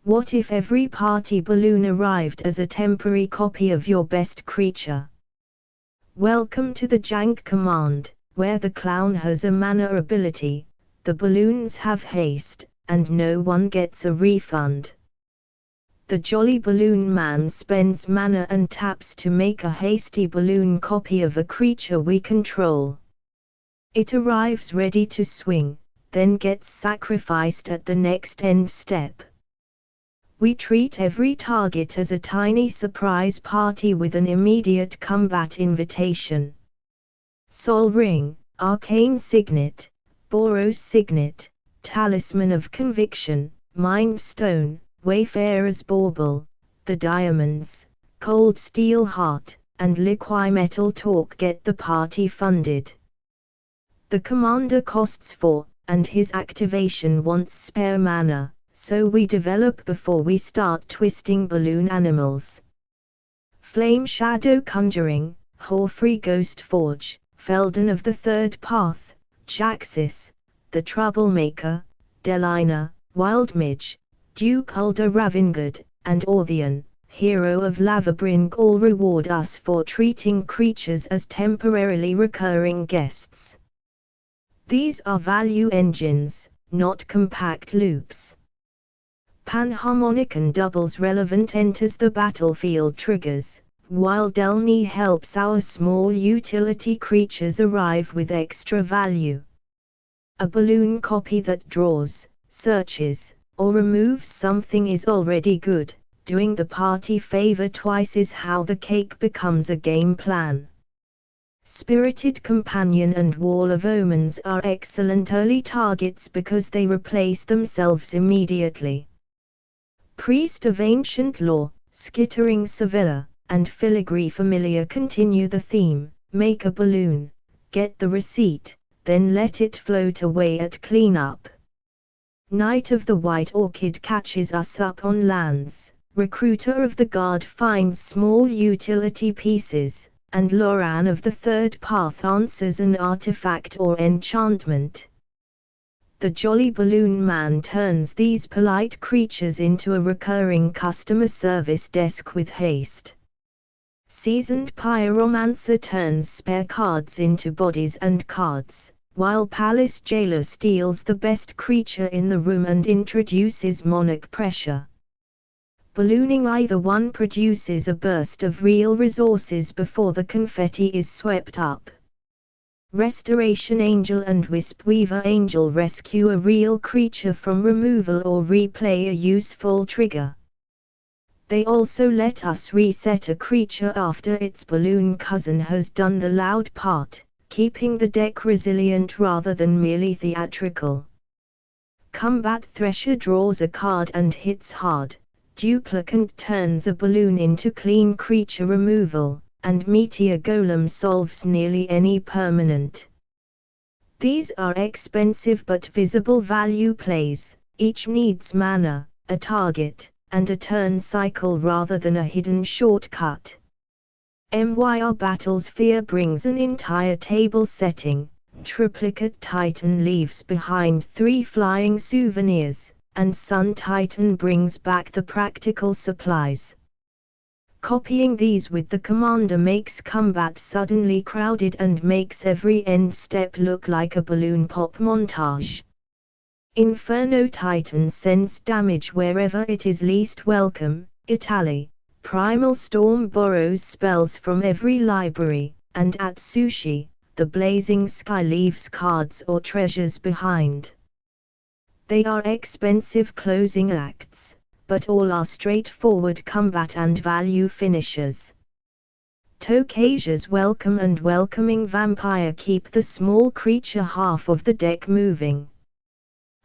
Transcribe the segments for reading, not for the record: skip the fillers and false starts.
What if every party balloon arrived as a temporary copy of your best creature? Welcome to the Jank command, where the clown has a mana ability, the balloons have haste, and no one gets a refund. The Jolly Balloon Man spends mana and taps to make a hasty balloon copy of a creature we control. It arrives ready to swing, then gets sacrificed at the next end step. We treat every target as a tiny surprise party with an immediate combat invitation. Sol Ring, Arcane Signet, Boros Signet, Talisman of Conviction, Mind Stone, Wayfarer's Bauble, the Diamonds, Cold Steel Heart, and Liquimetal Talk get the party funded. The commander costs 4, and his activation wants spare mana, so we develop before we start twisting balloon animals. Flame Shadow Conjuring, Horfrey Ghost Forge, Felden of the Third Path, Jaxis, the Troublemaker, Delina, Wild Midge, Duke Ulder Ravengard, and Orthian, Hero of Lavabring all reward us for treating creatures as temporarily recurring guests. These are value engines, not compact loops. Panharmonicon doubles relevant enters the battlefield triggers, while Delny helps our small utility creatures arrive with extra value. A balloon copy that draws, searches, or removes something is already good. Doing the party favor twice is how the cake becomes a game plan. Spirited Companion and Wall of Omens are excellent early targets because they replace themselves immediately. Priest of Ancient Law, Skittering Sevilla, and Filigree Familiar continue the theme: make a balloon, get the receipt, then let it float away at cleanup. Knight of the White Orchid catches us up on lands, Recruiter of the Guard finds small utility pieces, and Loran of the Third Path answers an artifact or enchantment. The Jolly Balloon Man turns these polite creatures into a recurring customer service desk with haste. Seasoned Pyromancer turns spare cards into bodies and cards, while Palace Jailer steals the best creature in the room and introduces Monarch Pressure. Ballooning either one produces a burst of real resources before the confetti is swept up. Restoration Angel and Wispweaver Angel rescue a real creature from removal or replay a useful trigger. They also let us reset a creature after its balloon cousin has done the loud part, keeping the deck resilient rather than merely theatrical. Combat Thresher draws a card and hits hard. Duplicant turns a balloon into clean creature removal, and Meteor Golem solves nearly any permanent. These are expensive but visible value plays, each needs mana, a target, and a turn cycle rather than a hidden shortcut. Myr Battlesphere brings an entire table setting. Triplicate Titan leaves behind 3 flying souvenirs, and Sun Titan brings back the practical supplies. Copying these with the commander makes combat suddenly crowded and makes every end step look like a balloon pop montage. Inferno Titan sends damage wherever it is least welcome. Italy, Primal Storm borrows spells from every library, and Atsushi, the Blazing Sky leaves cards or treasures behind. They are expensive closing acts, but all are straightforward combat and value finishers. Tokasia's Welcome and Welcoming Vampire keep the small creature half of the deck moving.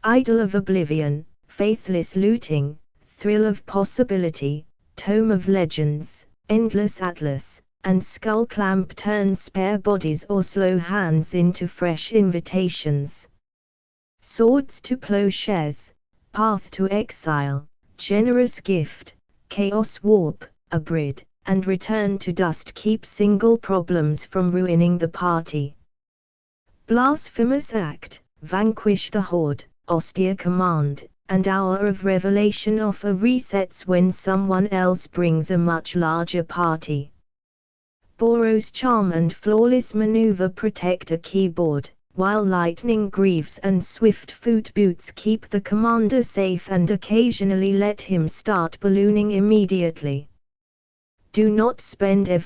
Idol of Oblivion, Faithless Looting, Thrill of Possibility, Tome of Legends, Endless Atlas, and Skullclamp turn spare bodies or slow hands into fresh invitations. Swords to Plowshares, Path to Exile, Generous Gift, Chaos Warp, Abrid, and Return to Dust keep single problems from ruining the party. Blasphemous Act, Vanquish the Horde, Austere Command, and Hour of Revelation offer resets when someone else brings a much larger party. Boros Charm and Flawless Maneuver protect a keyboard, while Lightning Greaves and Swift Foot Boots keep the commander safe and occasionally let him start ballooning immediately. Do not spend every